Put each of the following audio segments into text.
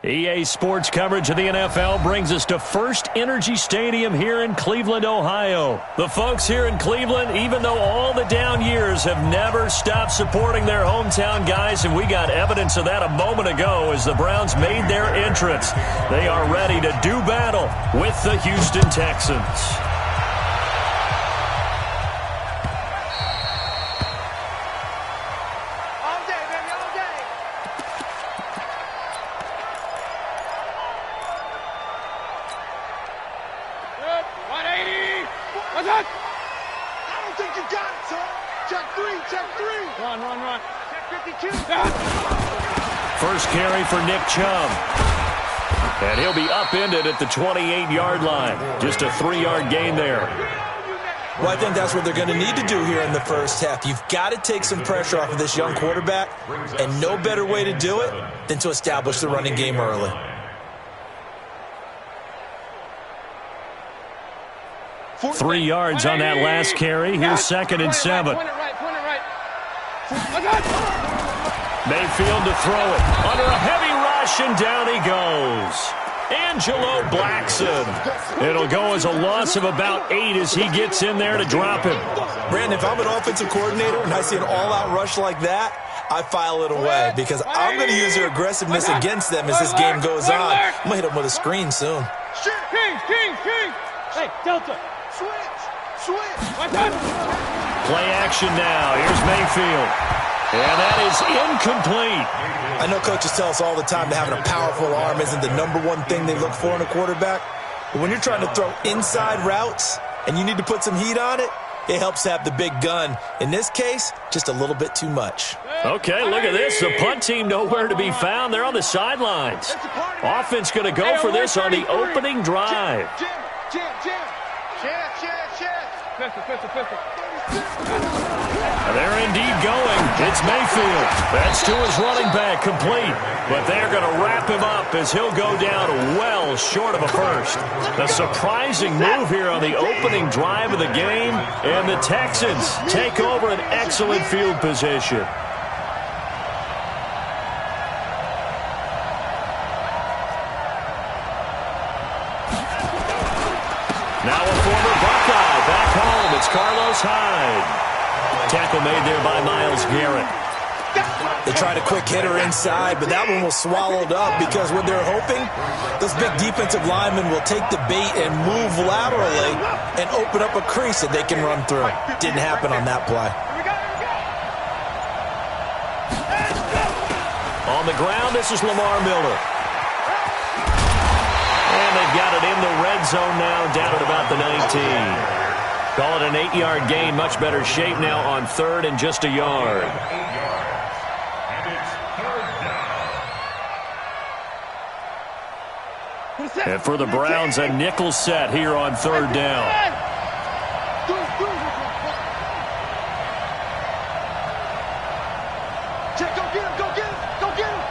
EA Sports coverage of the NFL brings us to First Energy Stadium here in Cleveland, Ohio. The folks here in Cleveland, even though all the down years, have never stopped supporting their hometown guys, and we got evidence of that a moment ago as the Browns made their entrance. They are ready to do battle with the Houston Texans. First carry for Nick Chubb. And he'll be upended at the 28-yard line. Just a 3-yard gain there. Well, I think that's what they're going to need to do here in the first half. You've got to take some pressure off of this young quarterback, and no better way to do it than to establish the running game early. Three yards on that last carry. Here's 2nd and 7. Mayfield to throw it. Under a heavy rush, and down he goes. Angelo Blackson. It'll go as a loss of about 8 as he gets in there to drop him. Brandon, if I'm an offensive coordinator and I see an all-out rush like that, I file it away because I'm going to use their aggressiveness against them as this game goes on. I'm going to hit them with a screen soon. King. Hey, Delta. Switch. Play action now. Here's Mayfield. And that is incomplete. I know coaches tell us all the time that having a powerful arm isn't the number one thing they look for in a quarterback. But when you're trying to throw inside routes and you need to put some heat on it, it helps have the big gun. In this case, just a little bit too much. Okay, look at this. The punt team nowhere to be found. They're on the sidelines. Offense going to go for this on the opening drive. They're indeed going. It's Mayfield. That's to his running back, complete. But they're going to wrap him up as he'll go down well short of a first. A surprising move here on the opening drive of the game, and the Texans take over an excellent field position. Now a former Buckeye back home. It's Carlos Hyde. Tackle made there by Myles Garrett. They tried a quick hitter inside, but that one was swallowed up because what they're hoping, those big defensive linemen will take the bait and move laterally and open up a crease that they can run through. Didn't happen on that play. On the ground, this is Lamar Miller. And they've got it in the red zone now, down at about the 19. Call it an 8-yard gain. Much better shape now on 3rd and just a yard. And for the Browns, a nickel set here on 3rd down. Go get him.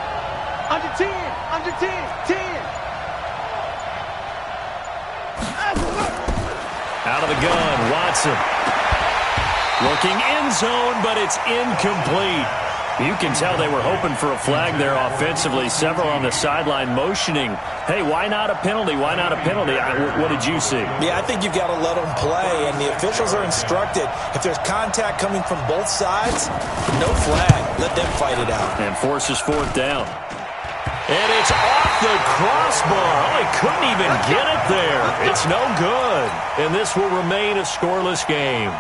Under 10. Out of the gun, Watson. Looking end zone, but it's incomplete. You can tell they were hoping for a flag there offensively. Several on the sideline motioning. Hey, why not a penalty? Why not a penalty? What did you see? Yeah, I think you've got to let them play, and the officials are instructed. If there's contact coming from both sides, no flag. Let them fight it out. And forces 4th down. And it's off the crossbar. Oh, he couldn't even get it there. It's no good. And this will remain a scoreless game.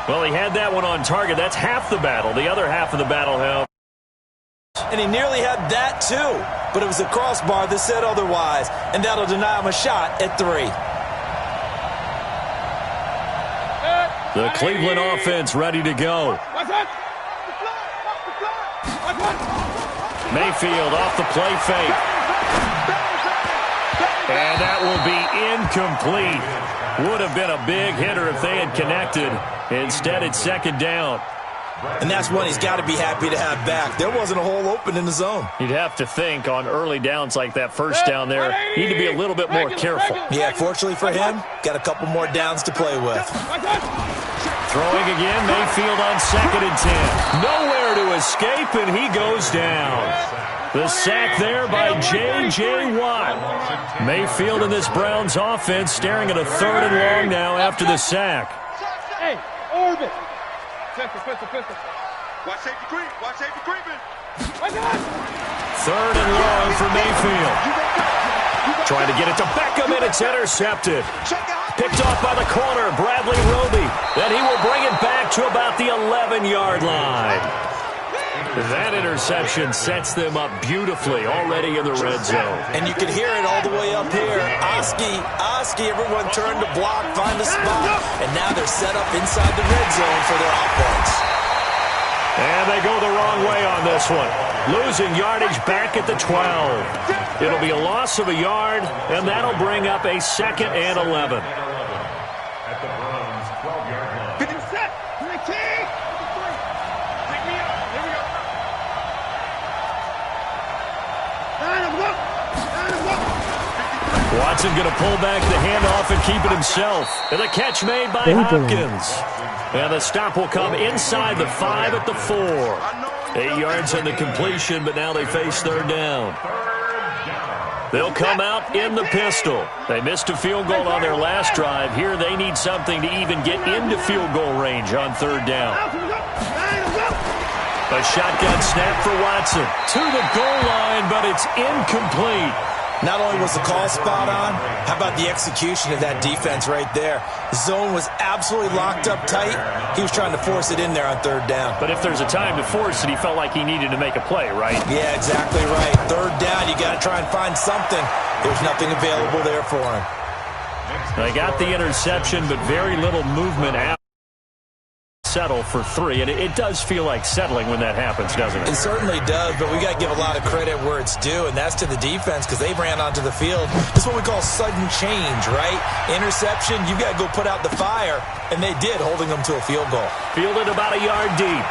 Well, he had that one on target. That's half the battle. The other half of the battle helped. And he nearly had that, too. But it was the crossbar that said otherwise. And that'll deny him a shot at 3. The Cleveland offense ready to go. Mayfield off the play fake. And that will be incomplete. Would have been a big hitter if they had connected. Instead, it's 2nd down. And that's one he's got to be happy to have back. There wasn't a hole open in the zone. You'd have to think on early downs like that first down there, you need to be a little bit more careful. Yeah, fortunately for him, got a couple more downs to play with. Throwing again, Mayfield on 2nd and 10. Nowhere to escape, and he goes down. The sack there by J.J. Watt. Mayfield in this Browns offense staring at a 3rd and long now after the sack. Hey, orbit. Pistol. Watch safety creep. Watch safety creeping. 3rd and long for Mayfield. Trying to get it to Beckham, and it's intercepted. Picked off by the corner, Bradley Roby. Then he will bring it back to about the 11-yard line. That interception sets them up beautifully already in the red zone. And you can hear it all the way up here. Oski, everyone turned to block, find a spot, and now they're set up inside the red zone for their offense. And they go the wrong way on this one. Losing yardage back at the 12. It'll be a loss of a yard, and that'll bring up a 2nd and 11. At the Browns' 12-yard line. 50 set. 19. Take me up. Here we go. Line him up. Watson going to pull back the handoff and keep it himself. And the catch made by Hopkins. And the stop will come inside the 5 at the 4. 8 yards on the completion, but now they face 3rd down. They'll come out in the pistol. They missed a field goal on their last drive. Here they need something to even get into field goal range on 3rd down. A shotgun snap for Watson. To the goal line, but it's incomplete. Not only was the call spot on, how about the execution of that defense right there? The zone was absolutely locked up tight. He was trying to force it in there on 3rd down. But if there's a time to force it, he felt like he needed to make a play, right? Yeah, exactly right. 3rd down, you got to try and find something. There's nothing available there for him. They got the interception, but very little movement out. Settle for 3, and it does feel like settling when that happens, doesn't it? It certainly does, but we got to give a lot of credit where it's due, and that's to the defense because they ran onto the field. This is what we call sudden change, right? Interception, you got to go put out the fire, and they did, holding them to a field goal. Fielded about a yard deep.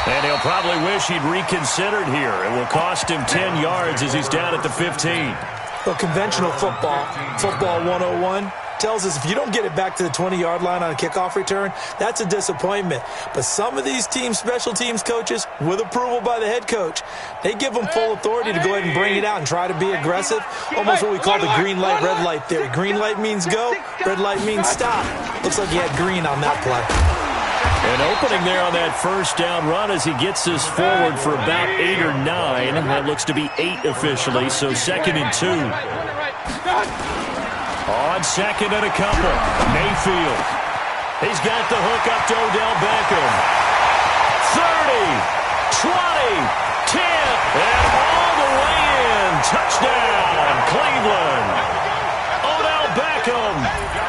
And he'll probably wish he'd reconsidered here. It will cost him 10 yards as he's down at the 15. Well, conventional football 101, tells us if you don't get it back to the 20-yard line on a kickoff return, that's a disappointment. But some of these teams, special teams coaches, with approval by the head coach, they give them full authority to go ahead and bring it out and try to be aggressive. Almost what we call the green light, red light theory. Green light means go, red light means stop. Looks like he had green on that play. An opening there on that 1st down run as he gets this forward for about 8 or 9. That looks to be 8 officially, so 2nd and 2. On 2nd and a couple, Mayfield. He's got the hook up to Odell Beckham. 30, 20, 10, and all the way in. Touchdown, Cleveland. Odell Beckham,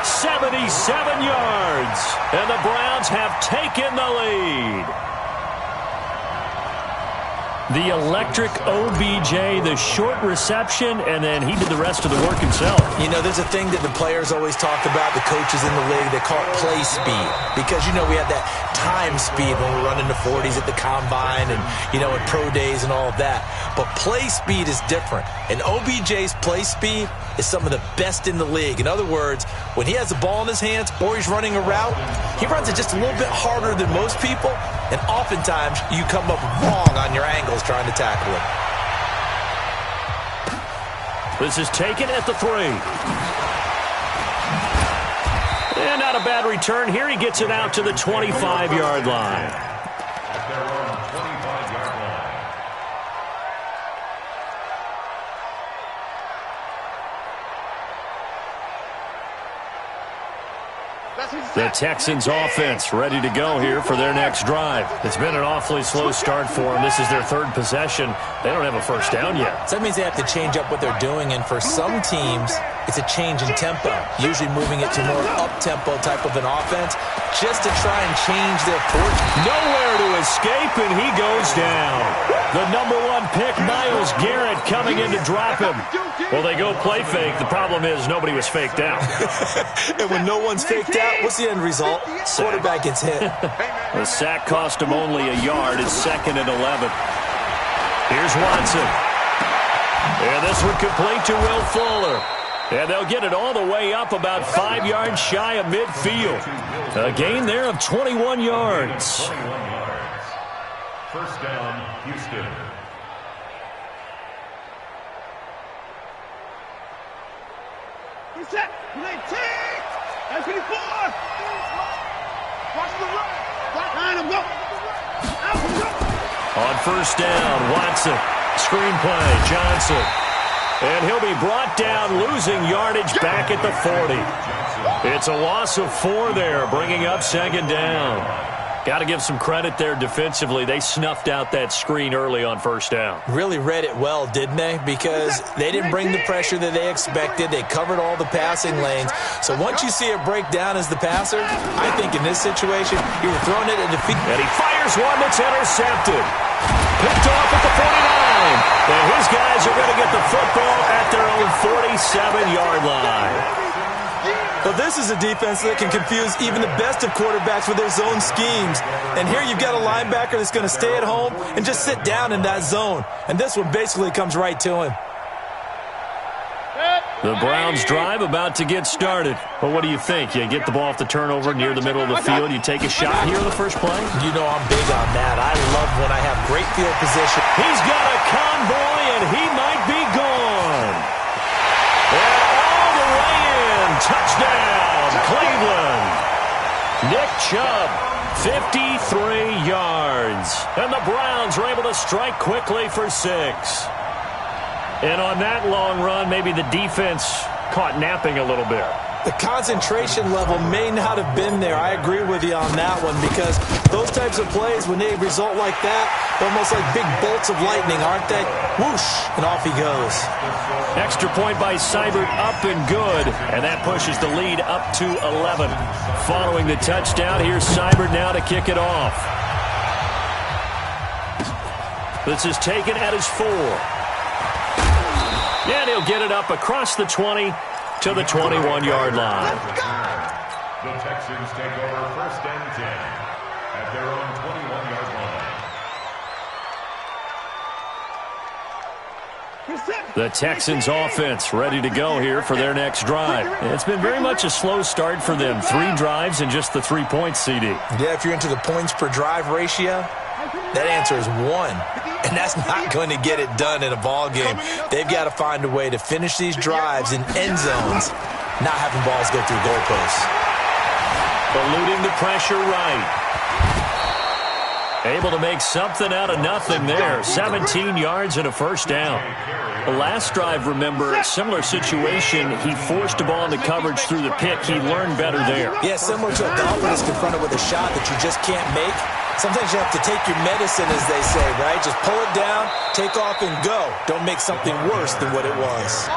77 yards. And the Browns have taken the lead. The electric OBJ, the short reception, and then he did the rest of the work himself. You know, there's a thing that the players always talk about, the coaches in the league, they call it play speed. Because, you know, we have that time speed when we're running the 40s at the combine and, you know, at pro days and all of that. But play speed is different. And OBJ's play speed is some of the best in the league. In other words, when he has the ball in his hands or he's running a route, he runs it just a little bit harder than most people. And oftentimes, you come up wrong on your angles trying to tackle him. This is taken at the 3. And not a bad return. Here he gets it out to the 25-yard line. The Texans offense ready to go here for their next drive. It's been an awfully slow start for them. This is their 3rd possession. They don't have a 1st down yet. So that means they have to change up what they're doing, and for some teams, it's a change in tempo, usually moving it to more up-tempo type of an offense, just to try and change their approach. Nowhere to escape, and he goes down. The number 1 pick, Myles Garrett, coming in to drop him. Well, they go play fake. The problem is nobody was faked out. And when no one's faked out, what's the end result? Quarterback gets hit. The sack cost him only a yard. It's 2nd and 11. Here's Watson. And this one complete to Will Fuller. And they'll get it all the way up about 5 yards shy of midfield. A gain there of 21 yards. 21 yards. First down, Houston. Set. That's 24. Watch the run. Line him, go. On first down, Watson. Screenplay, Johnson. And he'll be brought down, losing yardage back at the 40. It's a loss of 4 there, bringing up second down. Got to give some credit there defensively. They snuffed out that screen early on first down. Really read it well, didn't they? Because they didn't bring the pressure that they expected. They covered all the passing lanes. So once you see it break down as the passer, I think in this situation, you were throwing it at defeat. And he fires one that's intercepted. Picked off at the 49. And his guys are going to get the football at their own 47-yard line. Well, this is a defense that can confuse even the best of quarterbacks with their zone schemes. And here you've got a linebacker that's going to stay at home and just sit down in that zone. And this one basically comes right to him. The Browns drive about to get started. Well, what do you think? You get the ball off the turnover near the middle of the field. You take a shot here in the first play? You know I'm big on that. I love when I have great field position. He's got a convoy, and he might be gone. And all the way in. Touchdown, Cleveland. Nick Chubb, 53 yards. And the Browns are able to strike quickly for 6. And on that long run, maybe the defense caught napping a little bit. The concentration level may not have been there. I agree with you on that one because those types of plays, when they result like that, they're almost like big bolts of lightning, aren't they? Whoosh, and off he goes. Extra point by Seibert, up and good. And that pushes the lead up to 11. Following the touchdown, here's Seibert now to kick it off. This is taken at his 4. And he'll get it up across the 20 to the 21-yard line. The Texans take over first and 10 at their own 21-yard line. The Texans offense ready to go here for their next drive. It's been very much a slow start for them. 3 drives and just the 3-point CD. Yeah, if you're into the points per drive ratio, that answer is 1. And that's not going to get it done in a ball game. They've got to find a way to finish these drives in end zones, not having balls go through goalposts. Eluding the pressure right. Able to make something out of nothing there. 17 yards and a first down. The last drive, remember, similar situation. He forced the ball into coverage through the pick. He learned better there. Yeah, similar to a golfer that's confronted with a shot that you just can't make. Sometimes you have to take your medicine, as they say, right? Just pull it down, take off, and go. Don't make something worse than what it was.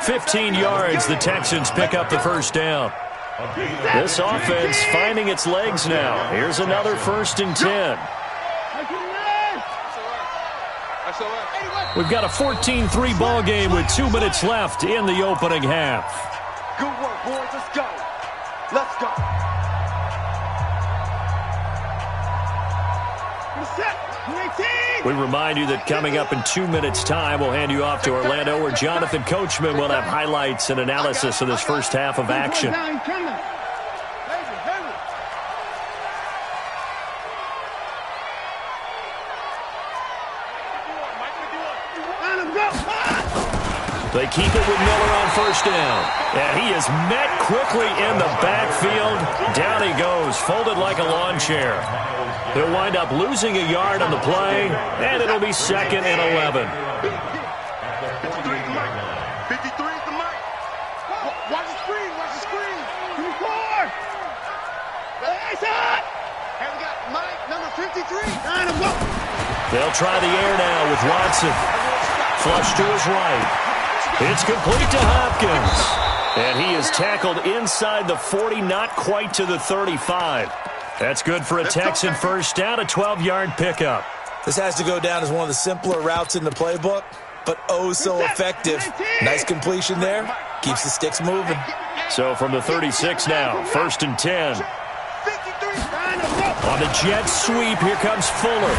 15 yards, the Texans pick up the first down. This offense finding its legs now. Here's another first and 10. We've got a 14-3 ball game with 2 minutes left in the opening half. Good work, boys. Let's go. Let's go. We remind you that coming up in 2 minutes' time, we'll hand you off to Orlando, where Jonathan Coachman will have highlights and analysis of this first half of action. They keep it with Miller on first down. And he is met quickly in the backfield. Down he goes, folded like a lawn chair. He'll wind up losing a yard on the play, and it'll be second and 11. 53 is the mic. Watch the screen, watch the screen. 24. It's hot. And we got Mike, number 53. They'll try the air now with Watson. Flush to his right. It's complete to Hopkins. And he is tackled inside the 40, not quite to the 35. That's good for a Texan first down, a 12-yard pickup. This has to go down as one of the simpler routes in the playbook, but oh so effective. Nice completion there. Keeps the sticks moving. So from the 36 now, first and 10. On the jet sweep, here comes Fuller.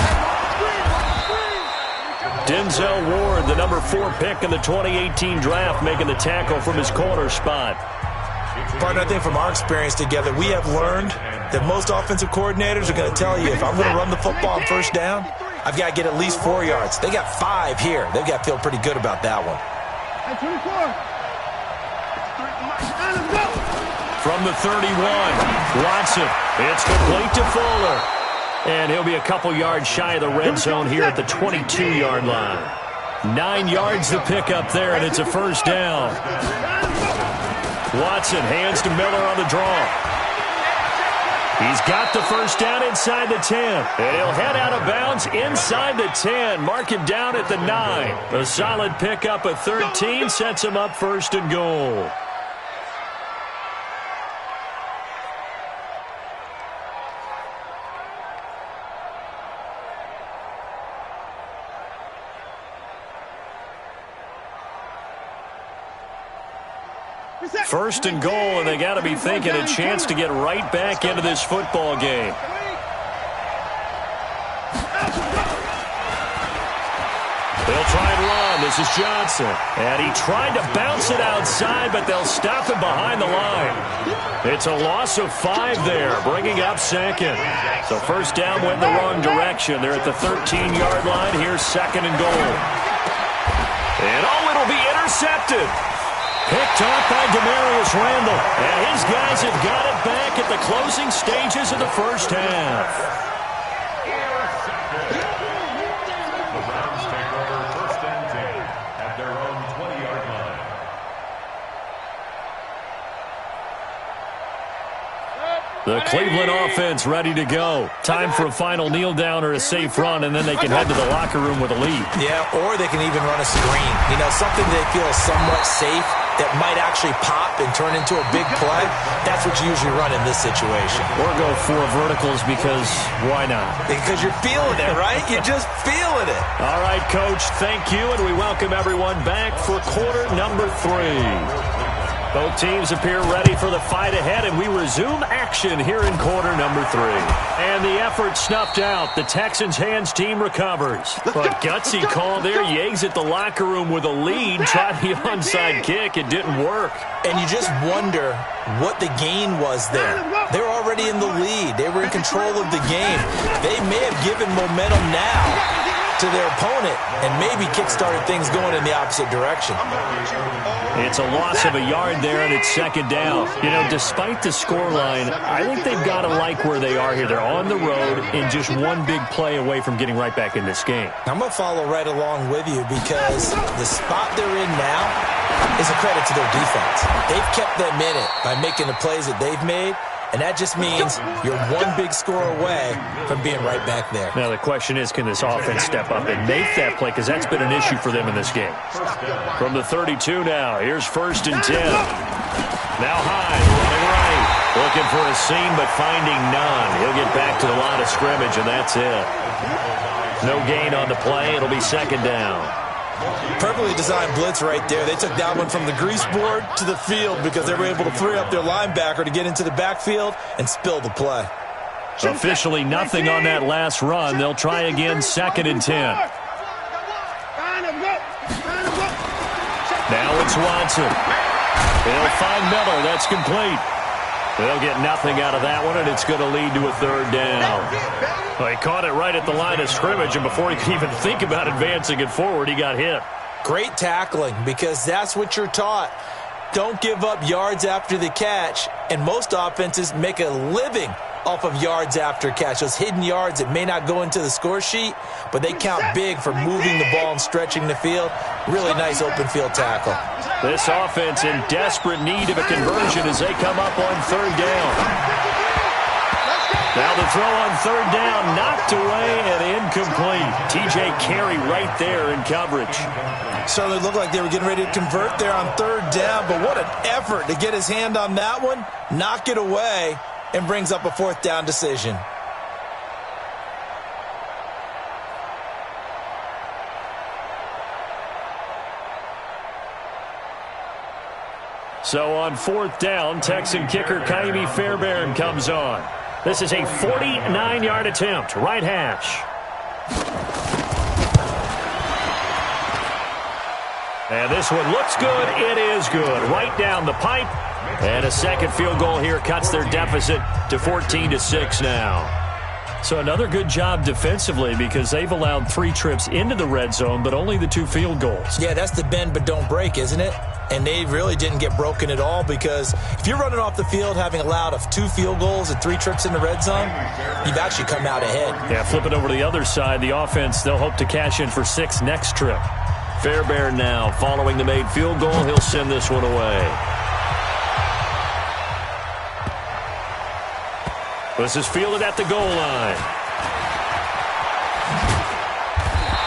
Denzel Ward, the number 4 pick in the 2018 draft, making the tackle from his corner spot. Partner, I think from our experience together, we have learned that most offensive coordinators are going to tell you, if I'm going to run the football on first down, I've got to get at least 4 yards. They got 5 here. They've got to feel pretty good about that one. From the 31, Watson. It's complete to Fuller. And he'll be a couple yards shy of the red zone here at the 22-yard line. 9 yards to pick up there, and it's a first down. Watson hands to Miller on the draw. He's got the first down inside the 10. And he'll head out of bounds inside the 10. Mark him down at the 9. A solid pickup of 13 sets him up first and goal. First and goal, and they got to be thinking a chance to get right back into this football game. They'll try and run. This is Johnson. And he tried to bounce it outside, but they'll stop him behind the line. It's a loss of 5 there, bringing up second. So first down went in the wrong direction. They're at the 13-yard line. Here's second and goal. And it'll be intercepted. Picked off by Demarius Randall. And his guys have got it back at the closing stages of the first half. The Browns take over first and 10 at their own 20-yard line. The Cleveland offense ready to go. Time for a final kneel down or a safe run, and then they can head to the locker room with a lead. Yeah, or they can even run a screen. You know, something they feel is somewhat safe that might actually pop and turn into a big play. That's what you usually run in this situation. Or go 4 verticals because why not? Because you're feeling it, right? You're just feeling it. All right, Coach, thank you, and we welcome everyone back for quarter number 3. Both teams appear ready for the fight ahead, and we resume action here in quarter number 3. And the effort snuffed out. The Texans' hands team recovers. But gutsy call there. You exit the locker room with a lead. Tried the onside kick. It didn't work. And you just wonder what the gain was there. They're already in the lead. They were in control of the game. They may have given momentum now to their opponent and maybe kick-started things going in the opposite direction. It's a loss of a yard there, and it's second down. You know, despite the scoreline, I think they've got to like where they are here. They're on the road and just one big play away from getting right back in this game. I'm going to follow right along with you because the spot they're in now is a credit to their defense. They've kept them in it by making the plays that they've made, and that just means you're one big score away from being right back there. Now the question is, can this offense step up and make that play? Because that's been an issue for them in this game. From the 32 now, here's first and 10. Now Hyde running right. Looking for a seam, but finding none. He'll get back to the line of scrimmage, and that's it. No gain on the play. It'll be second down. Perfectly designed blitz right there. They took that one from the grease board to the field because they were able to free up their linebacker to get into the backfield and spill the play. Officially nothing on that last run. They'll try again, second and 10. Now it's Watson. They'll find Miller. That's complete. They'll get nothing out of that one, and it's going to lead to a third down. Well, he caught it right at the line of scrimmage, and before he could even think about advancing it forward, he got hit. Great tackling, because that's what you're taught. Don't give up yards after the catch, and most offenses make a living off of yards after catch. Those hidden yards that may not go into the score sheet, but they count big for moving the ball and stretching the field. Really nice open field tackle. This offense in desperate need of a conversion as they come up on third down. Now the throw on third down, knocked away and incomplete. T.J. Carey right there in coverage. Certainly looked like they were getting ready to convert there on third down, but what an effort to get his hand on that one, knock it away, and brings up a fourth down decision. So on fourth down, Texan kicker Kaimi Fairbairn comes on. This is a 49-yard attempt, right hash. And this one looks good. It is good. Right down the pipe. And a second field goal here cuts their deficit to 14-6 now. So another good job defensively because they've allowed 3 trips into the red zone, but only the 2 field goals. Yeah, that's the bend but don't break, isn't it? And they really didn't get broken at all because if you're running off the field having allowed 2 field goals and 3 trips in the red zone, you've actually come out ahead. Yeah, flip it over to the other side. The offense, they'll hope to cash in for 6 next trip. Fairbairn now following the made field goal. He'll send this one away. This is fielded at the goal line.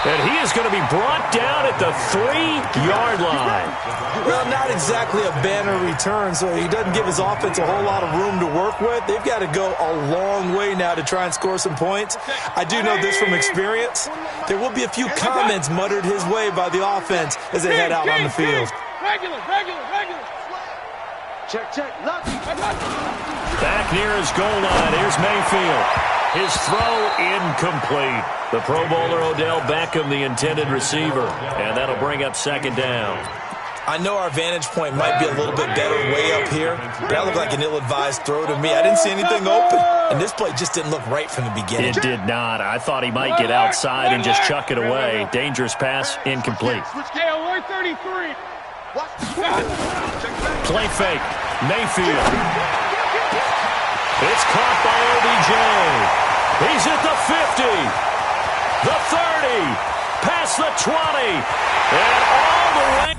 And he is going to be brought down at the 3-yard line. Well, not exactly a banner return, so he doesn't give his offense a whole lot of room to work with. They've got to go a long way now to try and score some points. I do know this from experience. There will be a few comments muttered his way by the offense as they head out on the field. Regular. Check. Look. Back near his goal line. Here's Mayfield. His throw incomplete. The Pro Bowler Odell Beckham, the intended receiver. And that'll bring up second down. I know our vantage point might be a little bit better way up here, but that looked like an ill-advised throw to me. I didn't see anything open, and this play just didn't look right from the beginning. It did not. I thought he might get outside and just chuck it away. Dangerous pass, incomplete. Hey, 133. Play fake. Mayfield. It's caught by OBJ. He's at the 50. The 30. Past the 20. And all the way.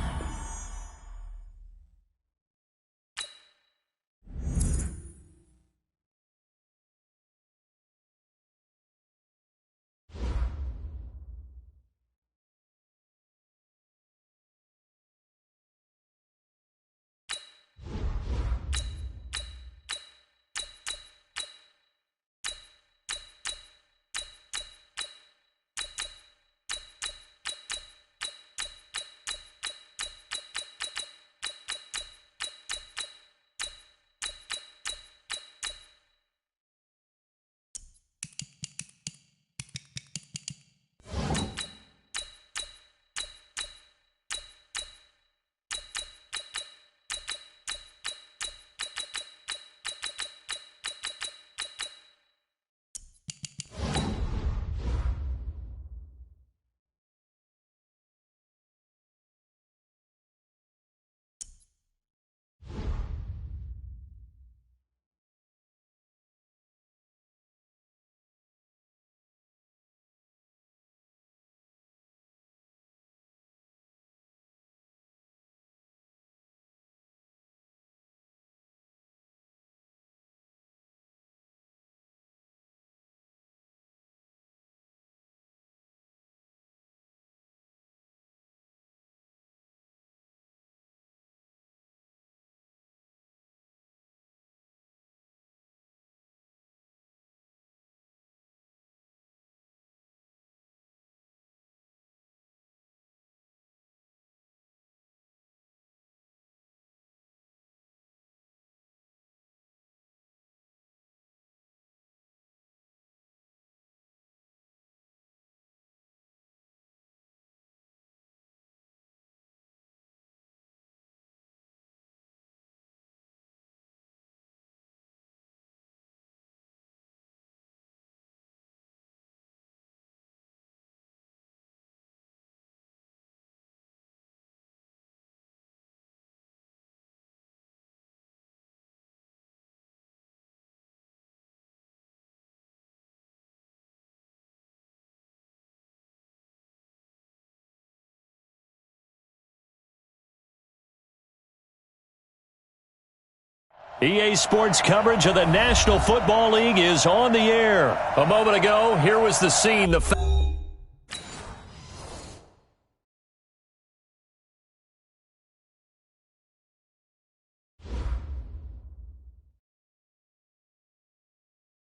EA Sports coverage of the National Football League is on the air. A moment ago, here was the scene.